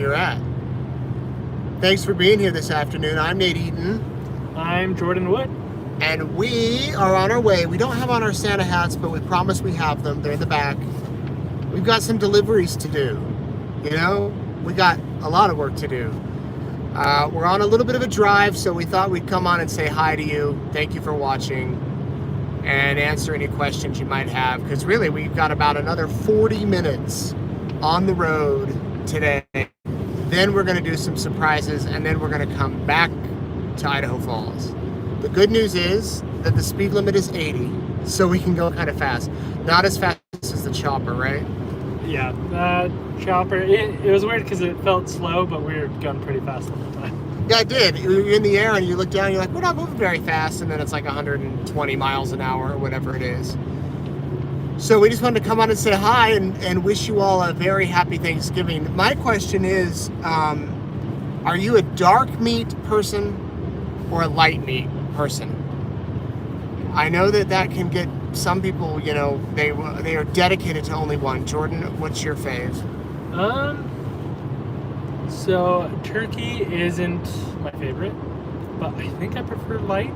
you're at. Thanks for being here this afternoon. I'm Nate Eaton. I'm Jordan Wood. And we are on our way. We don't have on our Santa hats, but we promise we have them. They're in the back. We've got some deliveries to do. You know, we got a lot of work to do. We're on a little bit of a drive, so we thought we'd come on and say hi to you. Thank you for watching and answer any questions you might have, because really we've got about another 40 minutes on the road today. Then we're going to do some surprises, and then we're going to come back to Idaho Falls. The good news is that the speed limit is 80, so we can go kind of fast. Not as fast as the chopper, right? Yeah, chopper. It was weird because it felt slow, but we were going pretty fast all the time. Yeah, it did. You're in the air, and you look down, and you're like, we're not moving very fast, and then it's like 120 miles an hour or whatever it is. So we just wanted to come on and say hi and wish you all a very happy Thanksgiving. My question is, are you a dark meat person or a light meat person? I know that can get some people, you know, they are dedicated to only one. Jordan, what's your fave? So turkey isn't my favorite, but I think I prefer light.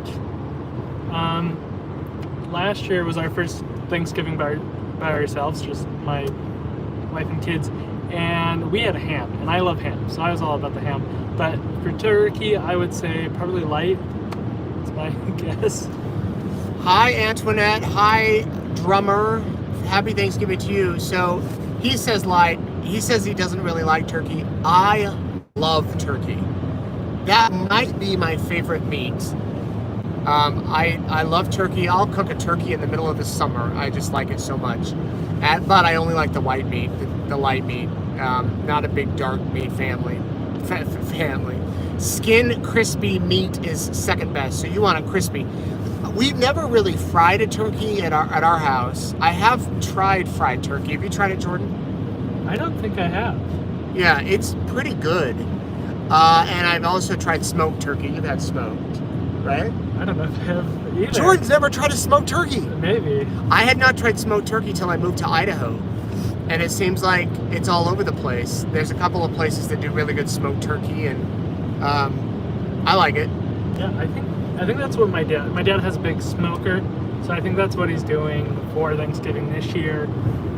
Last year was our first Thanksgiving by ourselves, just my wife and kids, and we had ham, and I love ham, so I was all about the ham. But for turkey, I would say probably light. That's my guess. Hi, Antoinette. Hi, drummer. Happy Thanksgiving to you. So he says light. He says he doesn't really like turkey. I love turkey. That might be my favorite meat. I love turkey. I'll cook a turkey in the middle of the summer. I just like it so much. But I only like the white meat, the light meat. Not a big dark meat family. Skin crispy meat is second best. So you want a crispy. We've never really fried a turkey at our house. I have tried fried turkey. Have you tried it, Jordan? I don't think I have. Yeah, it's pretty good. And I've also tried smoked turkey. You've had smoked, right? I don't know if I have either. Jordan's never tried a smoked turkey. Maybe. I had not tried smoked turkey till I moved to Idaho. And it seems like it's all over the place. There's a couple of places that do really good smoked turkey, and I like it. Yeah, I think that's what my dad has a big smoker, so I think that's what he's doing for Thanksgiving this year,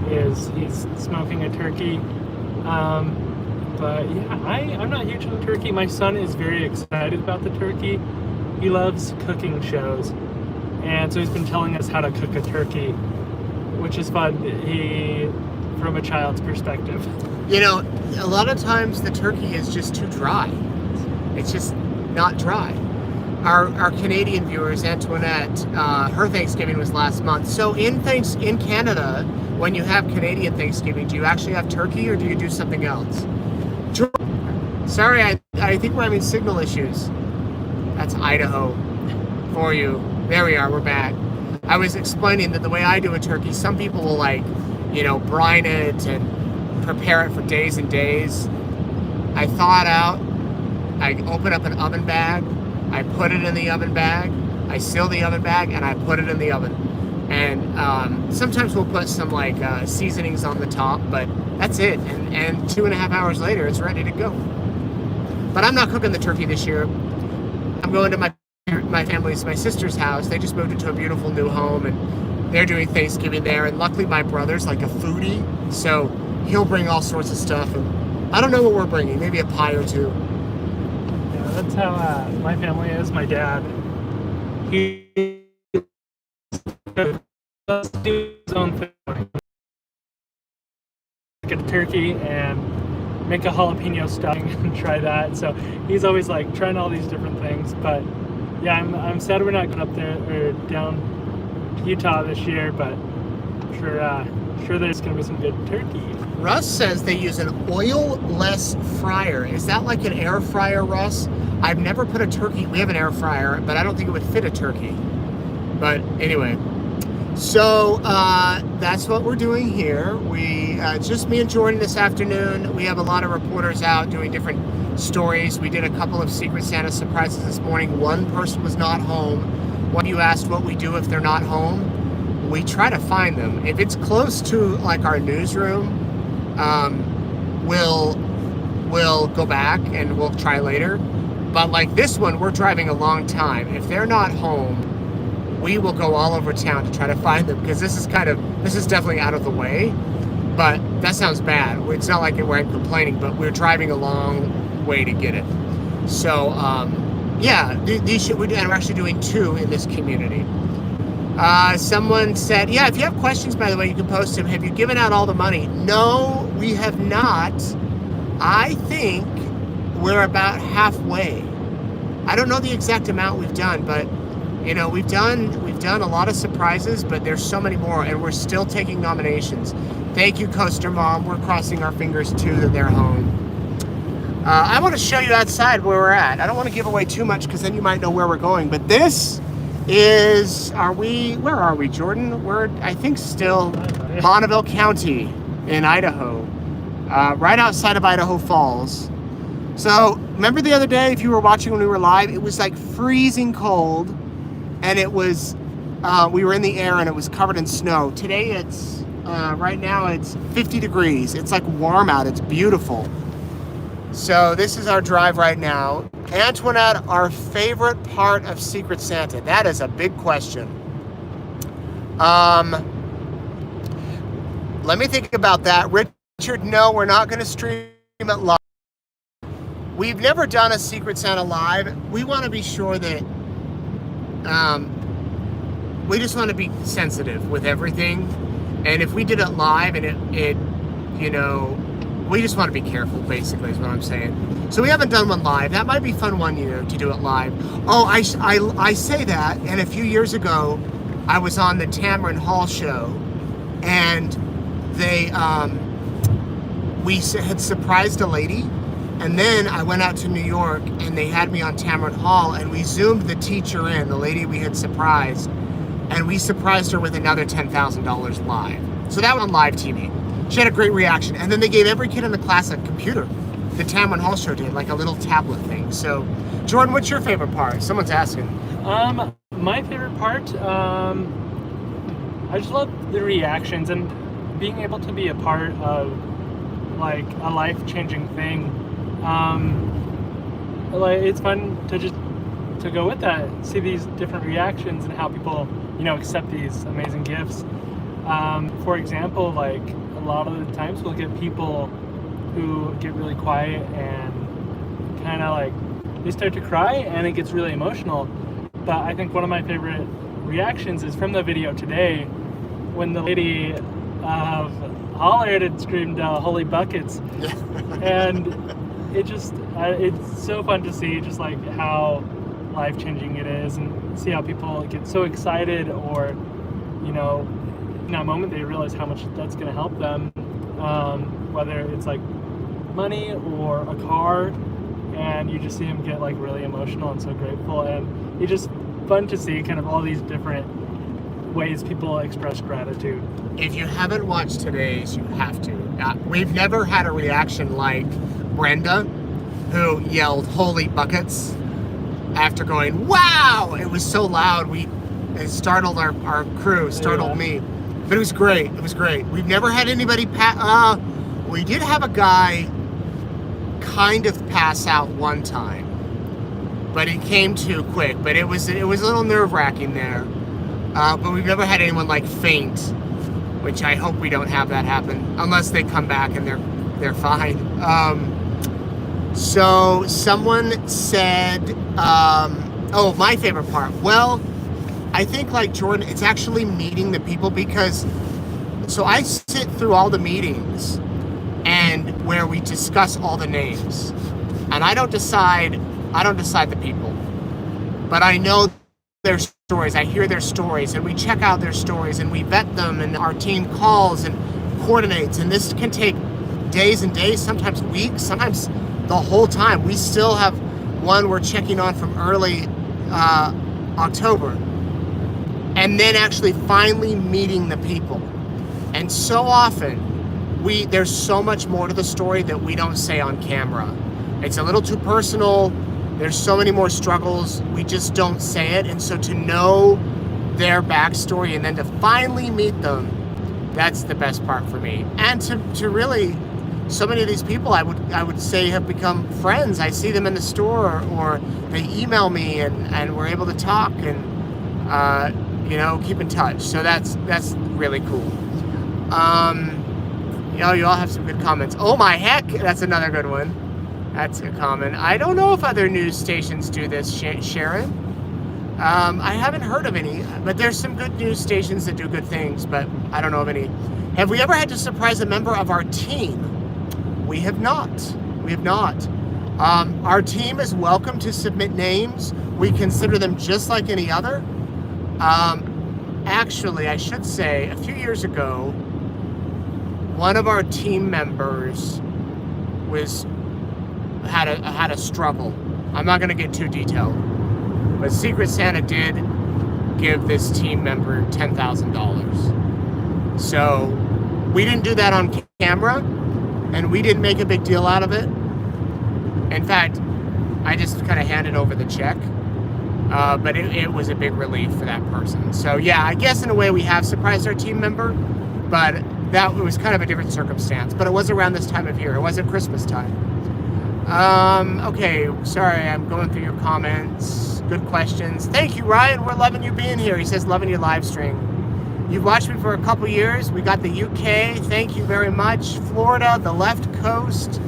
is he's smoking a turkey. But yeah, I'm not huge on turkey. My son is very excited about the turkey. He loves cooking shows, and so he's been telling us how to cook a turkey, which is fun. From a child's perspective. You know, a lot of times the turkey is just too dry. It's just not dry. Our Canadian viewers, Antoinette, her Thanksgiving was last month. So in Canada, when you have Canadian Thanksgiving, do you actually have turkey or do you do something else? Sorry, I think we're having signal issues. That's Idaho for you. There we are, we're back. I was explaining that the way I do a turkey, some people will brine it and prepare it for days and days. I thaw it out. I open up an oven bag. I put it in the oven bag. I seal the oven bag and I put it in the oven. And sometimes we'll put some seasonings on the top, but that's it. And 2.5 hours later, it's ready to go. But I'm not cooking the turkey this year. I'm going to my sister's house. They just moved into a beautiful new home, and they're doing Thanksgiving there. And luckily my brother's like a foodie, so he'll bring all sorts of stuff. And I don't know what we're bringing, maybe a pie or two. Yeah, that's how my family is. My dad, he does do his own thing. Get a turkey and make a jalapeno stuffing and try that. So he's always like trying all these different things. But yeah, I'm sad we're not going up there or down to Utah this year, but sure there's going to be some good turkey. Russ says they use an oil-less fryer. Is that like an air fryer, Russ? I've never put a turkey. We have an air fryer, but I don't think it would fit a turkey. But anyway, so that's what we're doing here. It's just me and Jordan this afternoon. We have a lot of reporters out doing different stories. We did a couple of Secret Santa surprises this morning. One person was not home. One of you asked what we do if they're not home. We try to find them. If it's close to like our newsroom, we'll we'll go back and we'll try later. But like this one, we're driving a long time. If they're not home, we will go all over town to try to find them, because this is definitely out of the way. But that sounds bad. It's not like we're complaining, but we're driving a long way to get it. So yeah, we're actually doing 2 in this community. Someone said, yeah, if you have questions, by the way, you can post them. Have you given out all the money? No, we have not. I think we're about halfway. I don't know the exact amount we've done, but you know, we've done a lot of surprises, but there's so many more, and we're still taking nominations. Thank you, Coaster Mom. We're crossing our fingers too that they're home. I want to show you outside where we're at. I don't want to give away too much, because then you might know where we're going. But this is, where are we, Jordan? We're, I think, still Bonneville County in Idaho, right outside of Idaho Falls. So remember the other day, if you were watching when we were live, it was like freezing cold, and it was, we were in the air and it was covered in snow. Today it's, right now it's 50 degrees. It's like warm out, it's beautiful. So this is our drive right now. Antoinette, our favorite part of Secret Santa? That is a big question. Let me think about that. Richard, no, we're not going to stream it live. We've never done a Secret Santa live. We want to be sure that, we just want to be sensitive with everything. And if we did it live and it you know, we just want to be careful, basically, is what I'm saying. So we haven't done one live. That might be fun one year to do it live. Oh, I say that, and a few years ago, I was on the Tamron Hall show, and they, we had surprised a lady, and then I went out to New York, and they had me on Tamron Hall, and we zoomed the teacher in, the lady we had surprised, and we surprised her with another $10,000 live. So that was on live TV. She had a great reaction. And then they gave every kid in the class a computer. The Tamron Hall show did, like a little tablet thing. So, Jordan, what's your favorite part? Someone's asking. My favorite part, I just love the reactions and being able to be a part of like a life-changing thing. Like it's fun to go with that, see these different reactions and how people, you know, accept these amazing gifts. For example, like a lot of the times we'll get people who get really quiet and kind of like they start to cry and it gets really emotional. But I think one of my favorite reactions is from the video today when the lady hollered and screamed "Holy buckets," and it just it's so fun to see just like how life-changing it is and see how people get so excited, or you know, in that moment they realize how much that's going to help them, whether it's like money or a car, and you just see them get like really emotional and so grateful, and it's just fun to see kind of all these different ways people express gratitude. If you haven't watched today's, you have to. We've never had a reaction like Brenda, who yelled "Holy buckets" after going, "Wow!" It was so loud, it startled our crew, startled me. But it was great. It was great. We've never had anybody we did have a guy kind of pass out one time, but he came too quick. But it was a little nerve-wracking there. But we've never had anyone like faint, which I hope we don't have that happen, unless they come back and they're fine. So someone said, oh, my favorite part. Well, I think like Jordan, it's actually meeting the people, because so I sit through all the meetings and where we discuss all the names, and I don't decide the people, but I know their stories. I hear their stories, and we check out their stories, and we vet them, and our team calls and coordinates, and this can take days and days, sometimes weeks, sometimes the whole time. We still have one we're checking on from early October, and then actually finally meeting the people. And so often there's so much more to the story that we don't say on camera. It's a little too personal. There's so many more struggles. We just don't say it. And so to know their backstory and then to finally meet them, that's the best part for me. And to really so many of these people I would say have become friends. I see them in the store, or they email me, and we're able to talk and keep in touch. So that's really cool. You all have some good comments. Oh my heck, that's another good one. That's a comment. I don't know if other news stations do this, Sharon. I haven't heard of any, but there's some good news stations that do good things, but I don't know of any. Have we ever had to surprise a member of our team? We have not. We have not. Our team is welcome to submit names. We consider them just like any other. Actually, I should say, a few years ago, one of our team members had a struggle. I'm not going to get too detailed, but Secret Santa did give this team member $10,000. So we didn't do that on camera, and we didn't make a big deal out of it. In fact, I just kind of handed over the check, but it was a big relief for that person. So yeah, I guess in a way we have surprised our team member, but that was kind of a different circumstance. But it was around this time of year. It wasn't Christmas time. Okay, sorry, I'm going through your comments. Good questions. Thank you, Ryan. We're loving you being here. He says, loving your live stream. You've watched me for a couple years. We got the UK. Thank you very much. Florida, the left coast.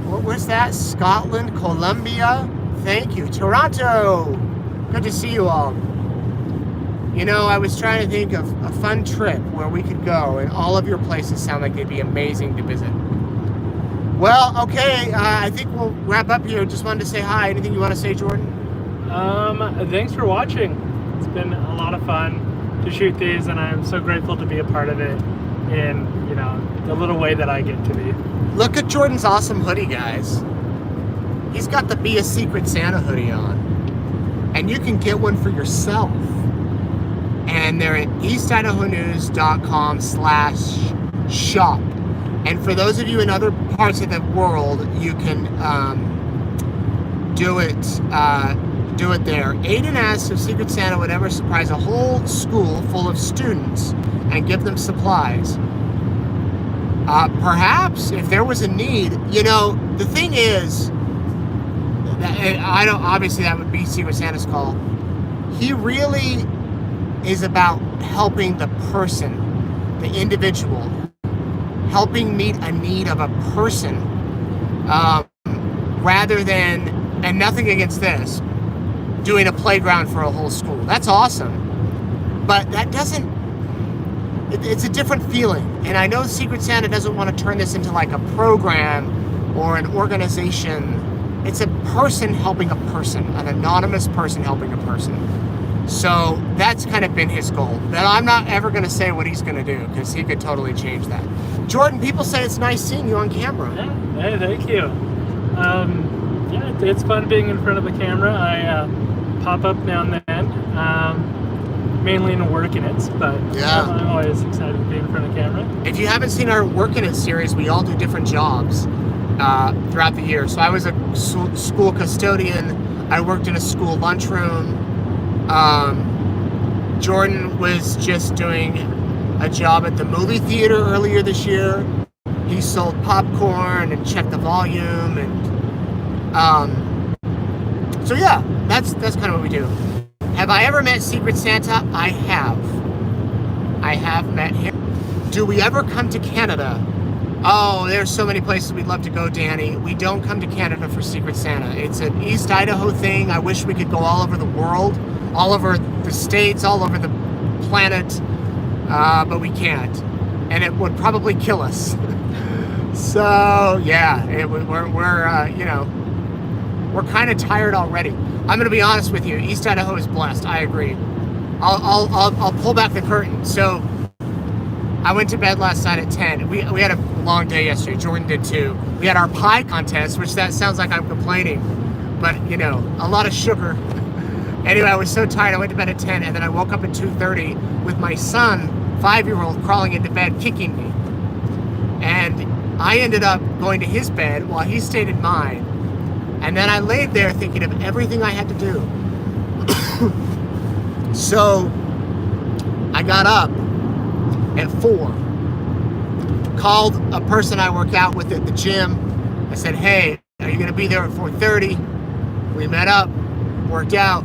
What was that? Scotland, Colombia. Thank you. Toronto. Good to see you all. I was trying to think of a fun trip where we could go, and all of your places sound like they'd be amazing to visit. Well, okay, I think we'll wrap up here. Just wanted to say hi. Anything you want to say, Jordan? Thanks for watching. It's been a lot of fun to shoot these, and I'm so grateful to be a part of it in, the little way that I get to be. Look at Jordan's awesome hoodie, guys. He's got the Be a Secret Santa hoodie on. And you can get one for yourself. And they're at eastidahonews.com/shop. And for those of you in other parts of the world, you can do it there. Aiden asks if Secret Santa would ever surprise a whole school full of students and give them supplies. Perhaps, if there was a need. The thing is, obviously that would be Secret Santa's call. He really is about helping the person, the individual, helping meet a need of a person, rather than, and nothing against this, doing a playground for a whole school. That's awesome. But that doesn't, it's a different feeling. And I know Secret Santa doesn't want to turn this into like a program or an organization. It's a person helping a person, an anonymous person helping a person. So that's kind of been his goal. But I'm not ever going to say what he's going to do, because he could totally change that. Jordan, people say it's nice seeing you on camera. Yeah, hey, thank you. It's fun being in front of the camera. I pop up now and then, mainly in Work In It, but yeah. I'm always excited to be in front of the camera. If you haven't seen our Work In It series, we all do different jobs throughout the year. So I was a school custodian. I worked in a school lunchroom. Jordan was just doing a job at the movie theater earlier this year. He sold popcorn and checked the volume, and so yeah, that's kind of what we do. Have I ever met Secret Santa? I have met him. Do we ever come to Canada? Oh, there's so many places we'd love to go, Danny. We don't come to Canada for Secret Santa. It's an East Idaho thing. I wish we could go all over the world, all over the states, all over the planet, but we can't, and it would probably kill us. So yeah, we're kind of tired already. I'm going to be honest with you. East Idaho is blessed. I agree. I'll pull back the curtain. So I went to bed last night at 10. We had a long day yesterday. Jordan did too. We had our pie contest, which that sounds like I'm complaining, but a lot of sugar. Anyway, I was so tired. I went to bed at 10, and then I woke up at 2:30 with my son, 5-year-old, crawling into bed, kicking me. And I ended up going to his bed while he stayed in mine. And then I laid there thinking of everything I had to do. So I got up at 4, called a person I work out with at the gym. I said, hey, are you gonna be there at 4:30? We met up, worked out,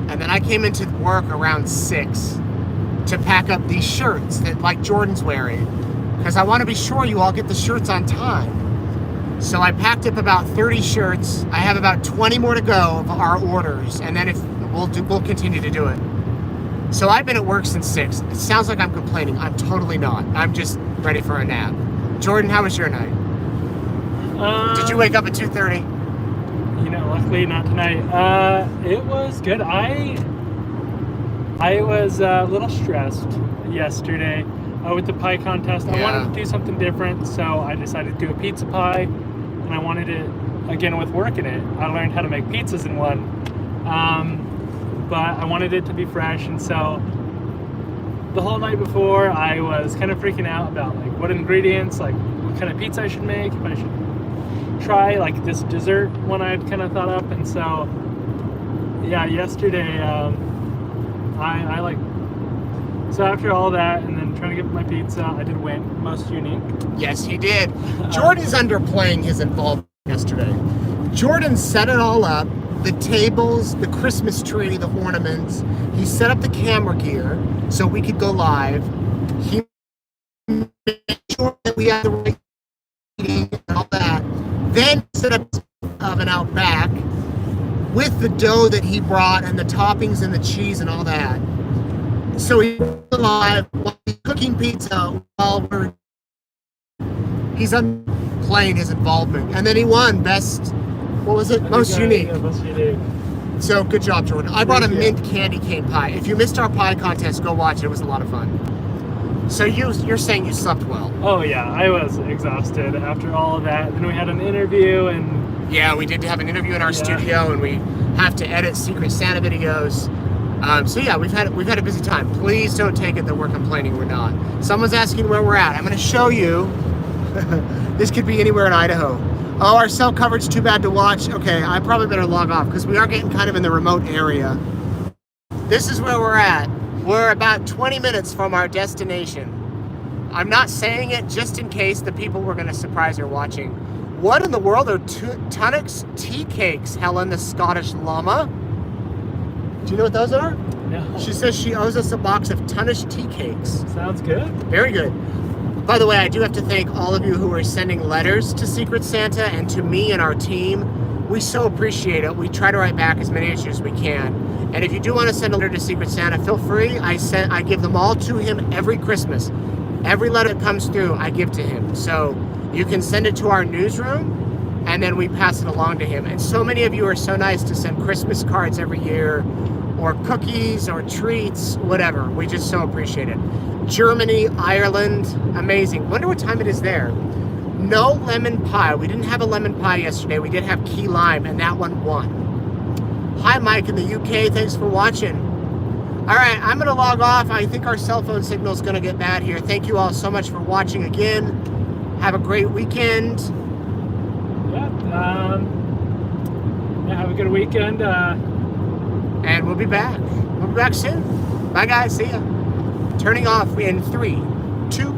and then I came into work around 6 to pack up these shirts that like Jordan's wearing, because I want to be sure you all get the shirts on time. So I packed up about 30 shirts. I have about 20 more to go of our orders, and then we'll continue to do it. So I've been at work since 6. It sounds like I'm complaining. I'm totally not. I'm just ready for a nap. Jordan, how was your night? Did you wake up at 2:30? You know, luckily not tonight. It was good. I was a little stressed yesterday with the pie contest. I wanted to do something different, so I decided to do a pizza pie, and I wanted it, again, with work in it. I learned how to make pizzas in one, but I wanted it to be fresh, and so the whole night before, I was kind of freaking out about like what ingredients, like what kind of pizza I should make, if I should try like this dessert one I had kind of thought up, and so yeah, yesterday I like, so after all that and then trying to get my pizza, I did win most unique. Yes, he did. Jordan's underplaying his involvement yesterday. Jordan set it all up, the tables, the Christmas tree, the ornaments. He set up the camera gear so we could go live. He made sure that we had the right seating and all that. Then set up the oven out back with the dough that he brought and the toppings and the cheese and all that. So he's live while he's cooking pizza while he's playing his involvement. And then he won best, what was it? Most unique. Yeah, most unique. So good job, Jordan. I brought a Thank you. mint candy cane pie. If you missed our pie contest, go watch it. It was a lot of fun. So you're saying you slept well? Oh yeah, I was exhausted after all of that. Then we had an interview, and Yeah, we did have an interview in our studio, and we have to edit Secret Santa videos. So yeah, we've had a busy time. Please don't take it that we're complaining. We're not. Someone's asking where we're at. I'm going to show you. This could be anywhere in Idaho. Oh, our cell coverage too bad to watch. Okay, I probably better log off because we are getting kind of in the remote area. This is where we're at. We're about 20 minutes from our destination. I'm not saying it just in case the people we're going to surprise are watching. What in the world are Tunnock's tea cakes, Helen, the Scottish llama? Do you know what those are? no. She says she owes us a box of Tunnish tea cakes. Sounds good. Very good. By the way, I do have to thank all of you who are sending letters to Secret Santa and to me and our team. We so appreciate it. We try to write back as many as we can. And if you do want to send a letter to Secret Santa, feel free. I give them all to him every Christmas. Every letter that comes through, I give to him. So you can send it to our newsroom, and then we pass it along to him. And so many of you are so nice to send Christmas cards every year, or cookies, or treats, whatever. We just so appreciate it. Germany, Ireland, amazing. Wonder what time it is there. No lemon pie. We didn't have a lemon pie yesterday. We did have key lime, and that one won. Hi, Mike in the UK. Thanks for watching. All right, I'm going to log off. I think our cell phone signal is going to get bad here. Thank you all so much for watching again. Have a great weekend. Yeah, have a good weekend. And we'll be back. We'll be back soon. Bye, guys. See ya. Turning off in 3, 2,